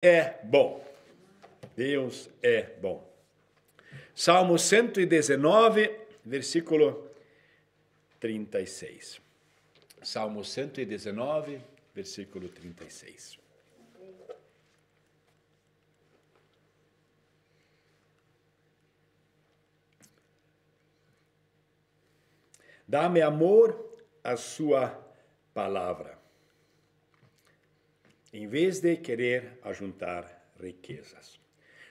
é bom. Deus é bom. Salmo 119, versículo 36. Salmo 119, versículo 36. Dá-me, amor, a sua palavra, em vez de querer ajuntar riquezas.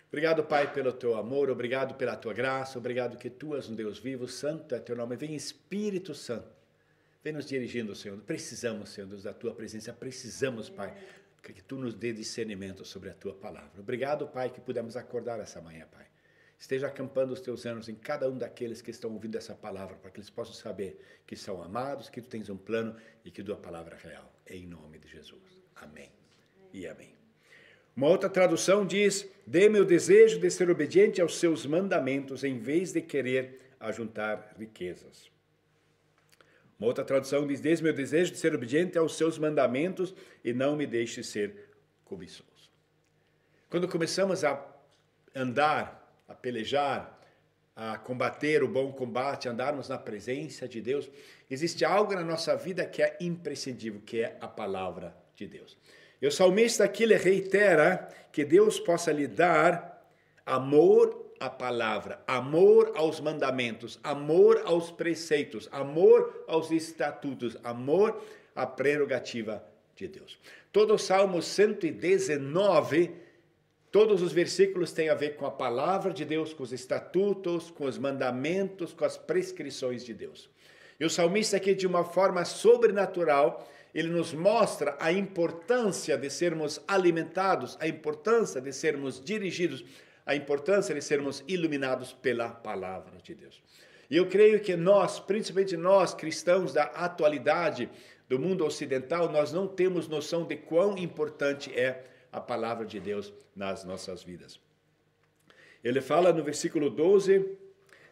Obrigado, Pai, pelo teu amor, obrigado pela tua graça, obrigado que tu és um Deus vivo, santo é teu nome. Vem, Espírito Santo, vem nos dirigindo, Senhor. Precisamos, Senhor Deus, da tua presença, precisamos, Pai, que tu nos dê discernimento sobre a tua palavra. Obrigado, Pai, que pudemos acordar essa manhã, Pai. Esteja acampando os teus anjos em cada um daqueles que estão ouvindo essa palavra, para que eles possam saber que são amados, que tu tens um plano e que tua palavra é real. Em nome de Jesus. Amém e amém. Uma outra tradução diz: dê-me o desejo de ser obediente aos seus mandamentos, em vez de querer ajuntar riquezas. Uma outra tradução diz: dê-me o desejo de ser obediente aos seus mandamentos e não me deixe ser cobiçoso. Quando começamos a andar, a pelejar, a combater o bom combate, andarmos na presença de Deus, existe algo na nossa vida que é imprescindível, que é a palavra de Deus. E o salmista aqui lhe reitera que Deus possa lhe dar amor à palavra, amor aos mandamentos, amor aos preceitos, amor aos estatutos, amor à prerrogativa de Deus. Todo o Salmo 119, todos os versículos têm a ver com a palavra de Deus, com os estatutos, com os mandamentos, com as prescrições de Deus. E o salmista aqui, de uma forma sobrenatural, ele nos mostra a importância de sermos alimentados, a importância de sermos dirigidos, a importância de sermos iluminados pela palavra de Deus. E eu creio que nós, principalmente nós, cristãos da atualidade do mundo ocidental, nós não temos noção de quão importante é a palavra de Deus nas nossas vidas. Ele fala no versículo 12: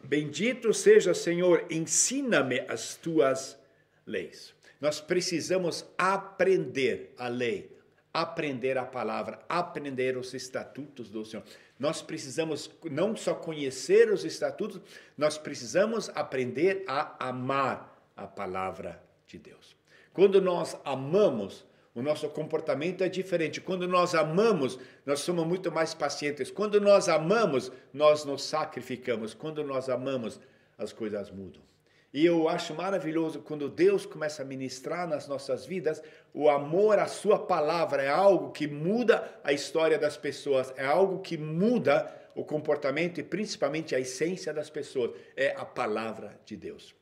bendito seja, Senhor, ensina-me as tuas leis. Nós precisamos aprender a lei, aprender a palavra, aprender os estatutos do Senhor. Nós precisamos não só conhecer os estatutos, nós precisamos aprender a amar a palavra de Deus. Quando nós amamos, o nosso comportamento é diferente. Quando nós amamos, nós somos muito mais pacientes. Quando nós amamos, nós nos sacrificamos. Quando nós amamos, as coisas mudam. E eu acho maravilhoso quando Deus começa a ministrar nas nossas vidas, o amor à sua palavra é algo que muda a história das pessoas, é algo que muda o comportamento e principalmente a essência das pessoas. É a palavra de Deus.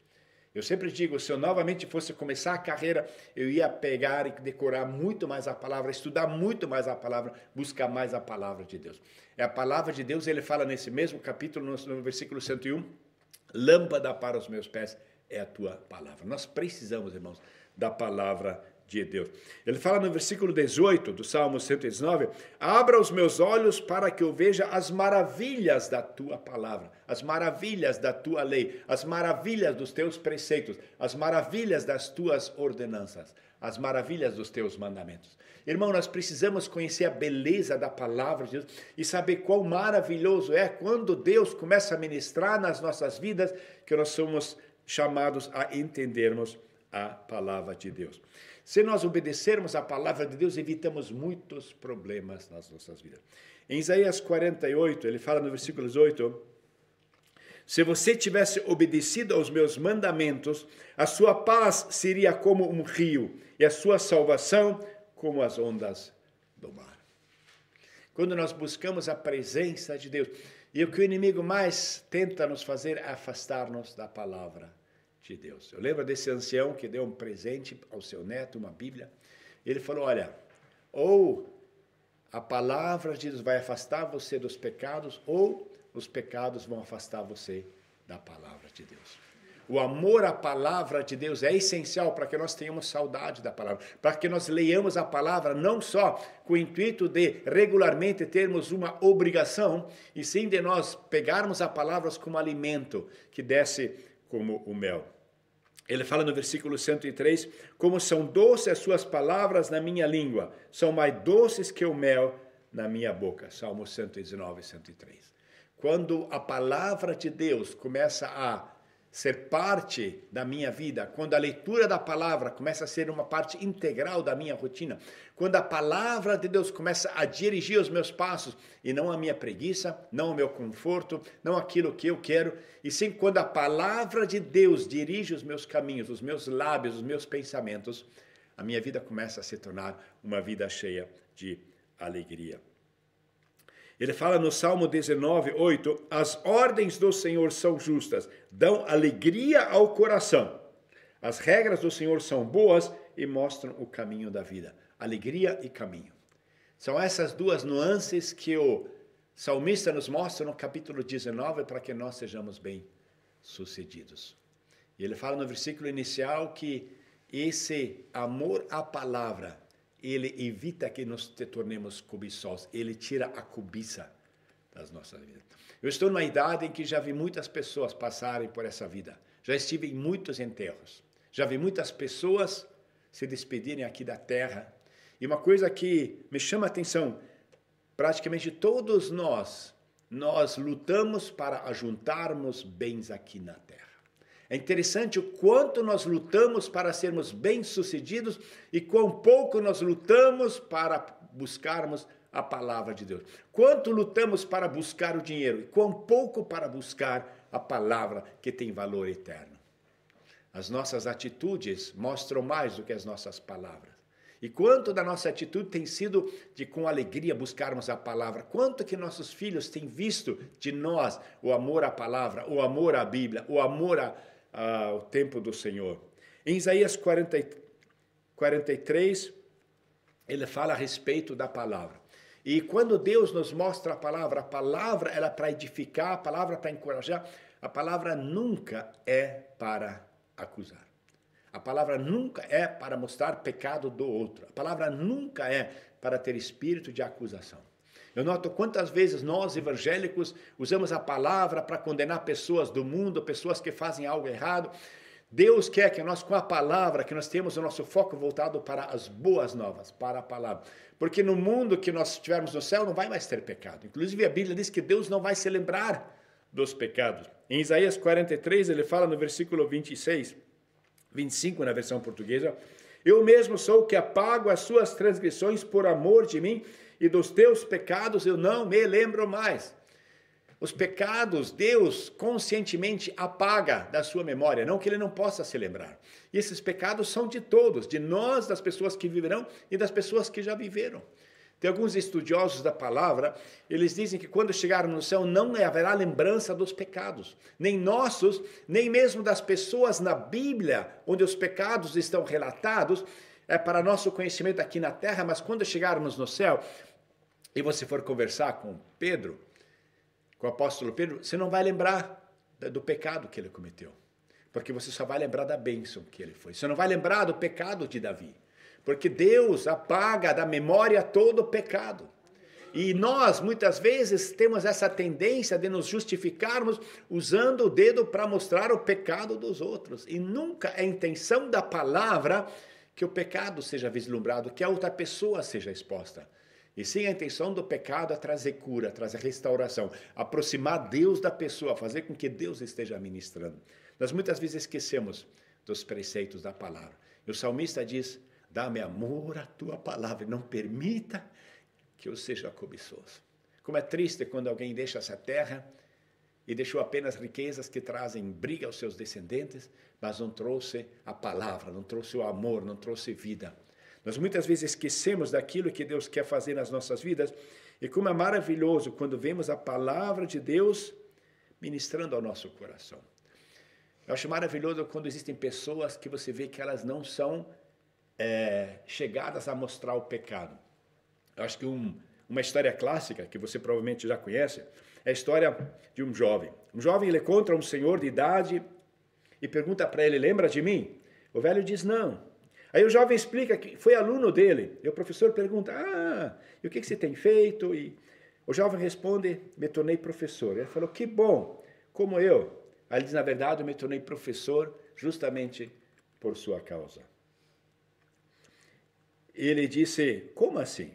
Eu sempre digo, se eu novamente fosse começar a carreira, eu ia pegar e decorar muito mais a palavra, estudar muito mais a palavra, buscar mais a palavra de Deus. É a palavra de Deus, ele fala nesse mesmo capítulo, no versículo 101, lâmpada para os meus pés é a tua palavra. Nós precisamos, irmãos, da palavra de Deus. Ele fala no versículo 18 do Salmo 119, abra os meus olhos para que eu veja as maravilhas da tua palavra, as maravilhas da tua lei, as maravilhas dos teus preceitos, as maravilhas das tuas ordenanças, as maravilhas dos teus mandamentos. Irmão, nós precisamos conhecer a beleza da palavra de Deus e saber quão maravilhoso é quando Deus começa a ministrar nas nossas vidas, que nós somos chamados a entendermos a palavra de Deus. Se nós obedecermos a palavra de Deus, evitamos muitos problemas nas nossas vidas. Em Isaías 48, ele fala no versículo 18, se você tivesse obedecido aos meus mandamentos, a sua paz seria como um rio e a sua salvação como as ondas do mar. Quando nós buscamos a presença de Deus, e o que o inimigo mais tenta nos fazer é afastar-nos da palavra de Deus. Eu lembro desse ancião que deu um presente ao seu neto, uma Bíblia. Ele falou, olha, ou a palavra de Deus vai afastar você dos pecados, ou os pecados vão afastar você da palavra de Deus. O amor à palavra de Deus é essencial para que nós tenhamos saudade da palavra, para que nós leiamos a palavra não só com o intuito de regularmente termos uma obrigação, e sim de nós pegarmos a palavra como alimento que desce como o mel. Ele fala no versículo 103, como são doces as suas palavras na minha língua, são mais doces que o mel na minha boca. Salmo 119, 103. Quando a palavra de Deus começa a ser parte da minha vida, quando a leitura da palavra começa a ser uma parte integral da minha rotina, quando a palavra de Deus começa a dirigir os meus passos, e não a minha preguiça, não o meu conforto, não aquilo que eu quero, e sim quando a palavra de Deus dirige os meus caminhos, os meus lábios, os meus pensamentos, a minha vida começa a se tornar uma vida cheia de alegria. Ele fala no Salmo 19, 8, as ordens do Senhor são justas, dão alegria ao coração. As regras do Senhor são boas e mostram o caminho da vida. Alegria e caminho. São essas duas nuances que o salmista nos mostra no capítulo 19 para que nós sejamos bem-sucedidos. E ele fala no versículo inicial que esse amor à palavra, ele evita que nos tornemos cobiçosos. Ele tira a cobiça das nossas vidas. Eu estou numa idade em que já vi muitas pessoas passarem por essa vida. Já estive em muitos enterros. Já vi muitas pessoas se despedirem aqui da terra. E uma coisa que me chama a atenção, praticamente todos nós lutamos para ajuntarmos bens aqui na terra. É interessante o quanto nós lutamos para sermos bem-sucedidos e quão pouco nós lutamos para buscarmos a palavra de Deus. Quanto lutamos para buscar o dinheiro e quão pouco para buscar a palavra que tem valor eterno. As nossas atitudes mostram mais do que as nossas palavras. E quanto da nossa atitude tem sido de com alegria buscarmos a palavra? Quanto que nossos filhos têm visto de nós o amor à palavra, o amor à Bíblia, o amor ao tempo do Senhor. Em Isaías 43, ele fala a respeito da palavra. E quando Deus nos mostra a palavra ela é para edificar, a palavra é para encorajar, a palavra nunca é para acusar. A palavra nunca é para mostrar pecado do outro. A palavra nunca é para ter espírito de acusação. Eu noto quantas vezes nós, evangélicos, usamos a palavra para condenar pessoas do mundo, pessoas que fazem algo errado. Deus quer que nós, com a palavra, que nós temos o nosso foco voltado para as boas novas, para a palavra. Porque no mundo que nós estivermos no céu, não vai mais ter pecado. Inclusive, a Bíblia diz que Deus não vai se lembrar dos pecados. Em Isaías 43, ele fala no versículo 25 na versão portuguesa, eu mesmo sou o que apago as suas transgressões por amor de mim, e dos teus pecados eu não me lembro mais. Os pecados, Deus conscientemente apaga da sua memória, não que ele não possa se lembrar. E esses pecados são de todos, de nós, das pessoas que viverão e das pessoas que já viveram. Tem alguns estudiosos da palavra, eles dizem que quando chegarem no céu não haverá lembrança dos pecados, nem nossos, nem mesmo das pessoas na Bíblia, onde os pecados estão relatados, é para nosso conhecimento aqui na terra, mas quando chegarmos no céu, e você for conversar com Pedro, com o apóstolo Pedro, você não vai lembrar do pecado que ele cometeu, porque você só vai lembrar da bênção que ele foi. Você não vai lembrar do pecado de Davi, porque Deus apaga da memória todo o pecado. E nós, muitas vezes, temos essa tendência de nos justificarmos usando o dedo para mostrar o pecado dos outros. E nunca é a intenção da palavra que o pecado seja vislumbrado, que a outra pessoa seja exposta. E sim, a intenção do pecado é trazer cura, trazer restauração, aproximar Deus da pessoa, fazer com que Deus esteja ministrando. Nós muitas vezes esquecemos dos preceitos da palavra. E o salmista diz, dá-me amor à tua palavra e não permita que eu seja cobiçoso. Como é triste quando alguém deixa essa terra e deixou apenas riquezas que trazem briga aos seus descendentes, mas não trouxe a palavra, não trouxe o amor, não trouxe vida. Nós muitas vezes esquecemos daquilo que Deus quer fazer nas nossas vidas, e como é maravilhoso quando vemos a palavra de Deus ministrando ao nosso coração. Eu acho maravilhoso quando existem pessoas que você vê que elas não são chegadas a mostrar o pecado. Eu acho que uma história clássica, que você provavelmente já conhece, é a história de um jovem. Um jovem, ele encontra um senhor de idade e pergunta para ele, lembra de mim? O velho diz, não. Aí o jovem explica que foi aluno dele. E o professor pergunta, e o que você tem feito? E o jovem responde, me tornei professor. Ele falou, que bom, como eu. Aí ele diz, na verdade, eu me tornei professor justamente por sua causa. Ele disse, como assim?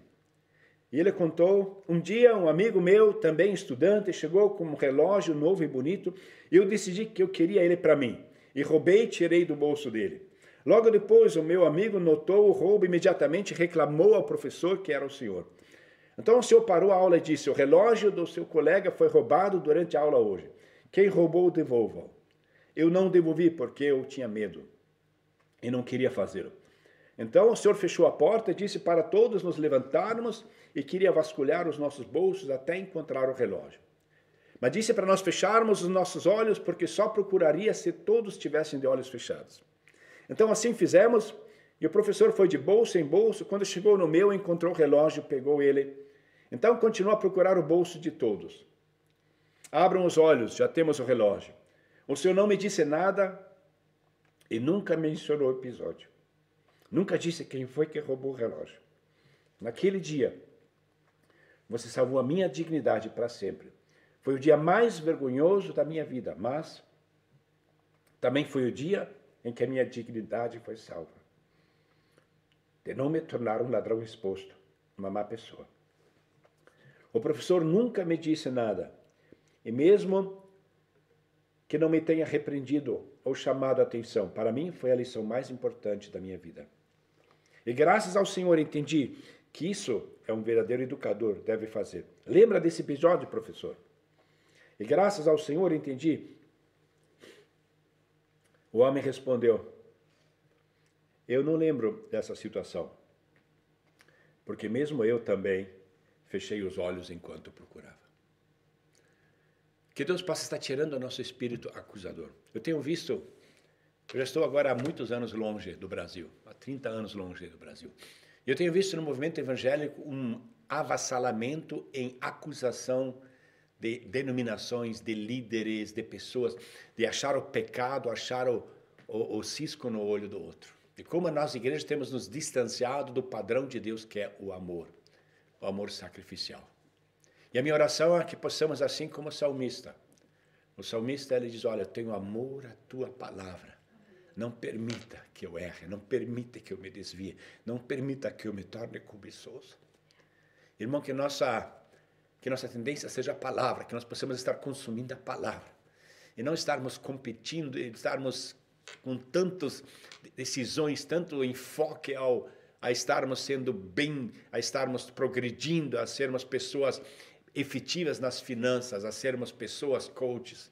E ele contou, um dia um amigo meu, também estudante, chegou com um relógio novo e bonito, e eu decidi que eu queria ele para mim. E roubei e tirei do bolso dele. Logo depois, o meu amigo notou o roubo e imediatamente reclamou ao professor que era o senhor. Então o senhor parou a aula e disse, o relógio do seu colega foi roubado durante a aula hoje. Quem roubou, devolva-o. Eu não devolvi porque eu tinha medo e não queria fazê-lo. Então o senhor fechou a porta e disse para todos nos levantarmos e queria vasculhar os nossos bolsos até encontrar o relógio. Mas disse para nós fecharmos os nossos olhos porque só procuraria se todos tivessem de olhos fechados. Então assim fizemos e o professor foi de bolso em bolso. Quando chegou no meu, encontrou o relógio, pegou ele. Então continuou a procurar o bolso de todos. Abram os olhos, já temos o relógio. O senhor não me disse nada e nunca mencionou o episódio. Nunca disse quem foi que roubou o relógio. Naquele dia, você salvou a minha dignidade para sempre. Foi o dia mais vergonhoso da minha vida, mas também foi o dia em que a minha dignidade foi salva. De não me tornar um ladrão exposto, uma má pessoa. O professor nunca me disse nada, e mesmo que não me tenha repreendido ou chamado a atenção, para mim foi a lição mais importante da minha vida. E graças ao Senhor entendi que isso é um verdadeiro educador deve fazer. Lembra desse episódio, professor? E graças ao Senhor entendi. O homem respondeu, eu não lembro dessa situação, porque mesmo eu também fechei os olhos enquanto procurava. Que Deus possa estar tirando o nosso espírito acusador. Eu tenho visto, eu já estou agora há muitos anos longe do Brasil, há 30 anos longe do Brasil. Eu tenho visto no movimento evangélico um avassalamento em acusação de denominações, de líderes, de pessoas, de achar o pecado, achar o cisco no olho do outro. E como nós, igrejas, temos nos distanciado do padrão de Deus, que é o amor sacrificial. E a minha oração é que possamos, assim como o salmista. O salmista, ele diz, olha, eu tenho amor à tua palavra. Não permita que eu erre, não permita que eu me desvie, não permita que eu me torne cobiçoso. Irmão, que nossa tendência seja a palavra, que nós possamos estar consumindo a palavra. E não estarmos competindo, estarmos com tantas decisões, tanto enfoque a estarmos sendo bem, a estarmos progredindo, a sermos pessoas efetivas nas finanças, a sermos pessoas coaches.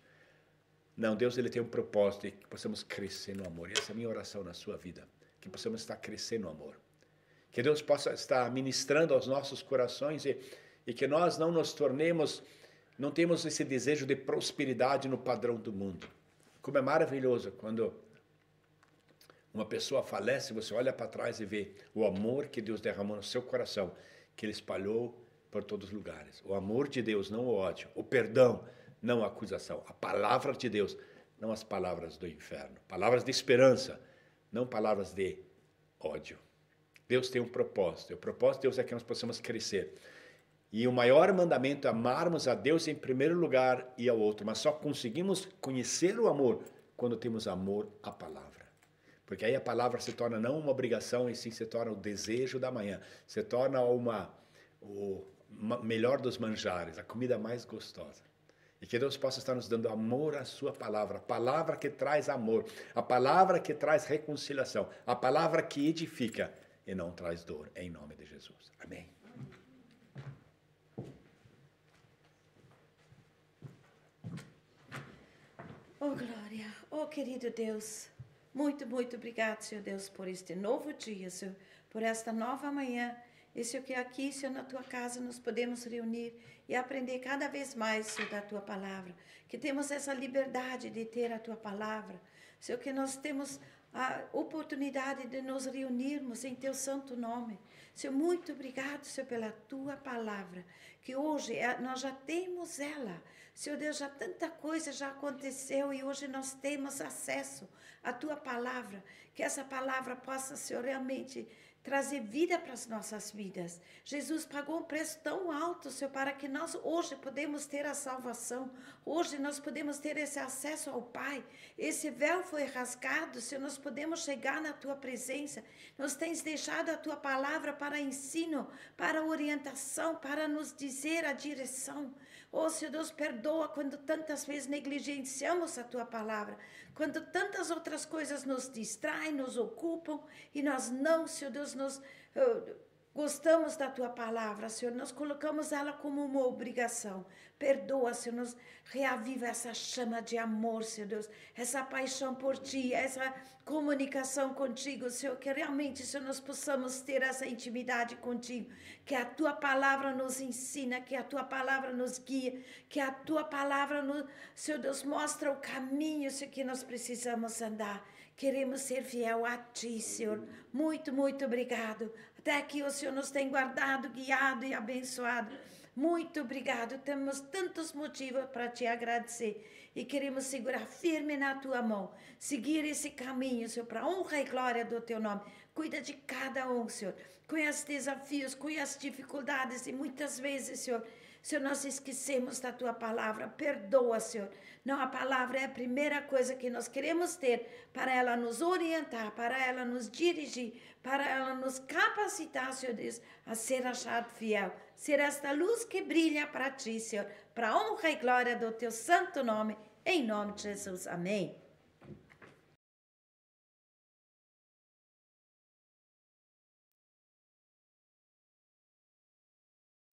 Não, Deus ele tem um propósito de que possamos crescer no amor. E essa é a minha oração na sua vida, que possamos estar crescendo no amor. Que Deus possa estar ministrando aos nossos corações e que nós não nos tornemos, não temos esse desejo de prosperidade no padrão do mundo. Como é maravilhoso quando uma pessoa falece, você olha para trás e vê o amor que Deus derramou no seu coração, que Ele espalhou por todos os lugares. O amor de Deus, não o ódio. O perdão, não a acusação. A palavra de Deus, não as palavras do inferno. Palavras de esperança, não palavras de ódio. Deus tem um propósito. O propósito de Deus é que nós possamos crescer. E o maior mandamento é amarmos a Deus em primeiro lugar e ao outro. Mas só conseguimos conhecer o amor quando temos amor à palavra. Porque aí a palavra se torna não uma obrigação, e sim se torna o desejo da manhã. Se torna o melhor dos manjares, a comida mais gostosa. E que Deus possa estar nos dando amor à sua palavra. A palavra que traz amor. A palavra que traz reconciliação. A palavra que edifica e não traz dor. Em nome de Jesus. Amém. Oh, glória. Oh, querido Deus. Muito, muito obrigado, Senhor Deus, por este novo dia, Senhor, por esta nova manhã. E, Senhor, que aqui, Senhor, na Tua casa, nos podemos reunir e aprender cada vez mais, Senhor, da Tua palavra. Que temos essa liberdade de ter a Tua palavra. Senhor, que nós temos a oportunidade de nos reunirmos em Teu santo nome. Senhor, muito obrigado, Senhor, pela Tua palavra, que hoje nós já temos ela. Senhor Deus, já tanta coisa já aconteceu e hoje nós temos acesso à Tua palavra. Que essa palavra possa, Senhor, realmente trazer vida para as nossas vidas. Jesus pagou um preço tão alto, Senhor, para que nós hoje podemos ter a salvação. Hoje nós podemos ter esse acesso ao Pai. Esse véu foi rasgado, Senhor, nós podemos chegar na Tua presença. Nós tens deixado a Tua palavra para ensino, para orientação, para nos dizer a direção. Oh, Senhor Deus, perdoa quando tantas vezes negligenciamos a Tua palavra, quando tantas outras coisas nos distraem, nos ocupam, e nós não, Senhor Deus, nós gostamos da Tua palavra, Senhor, nós colocamos ela como uma obrigação. Perdoa, Senhor, nos reaviva essa chama de amor, Senhor Deus, essa paixão por Ti, essa comunicação contigo, Senhor, que realmente, Senhor, nós possamos ter essa intimidade contigo, que a Tua palavra nos ensina, que a Tua palavra nos guia, que a Tua palavra, Senhor Deus, mostra o caminho, Senhor, que nós precisamos andar. Queremos ser fiel a Ti, Senhor. Muito, muito obrigado. Até aqui o Senhor nos tem guardado, guiado e abençoado. Muito obrigado. Temos tantos motivos para Te agradecer. E queremos segurar firme na Tua mão. Seguir esse caminho, Senhor, para a honra e glória do Teu nome. Cuida de cada um, Senhor. Conhece desafios, conhece dificuldades. E muitas vezes, Senhor, nós esquecemos da Tua palavra. Perdoa, Senhor. Não, a palavra é a primeira coisa que nós queremos ter para ela nos orientar, para ela nos dirigir, para ela nos capacitar, Senhor Deus, a ser achado fiel. Ser esta luz que brilha para Ti, Senhor, para a honra e glória do Teu santo nome, em nome de Jesus. Amém.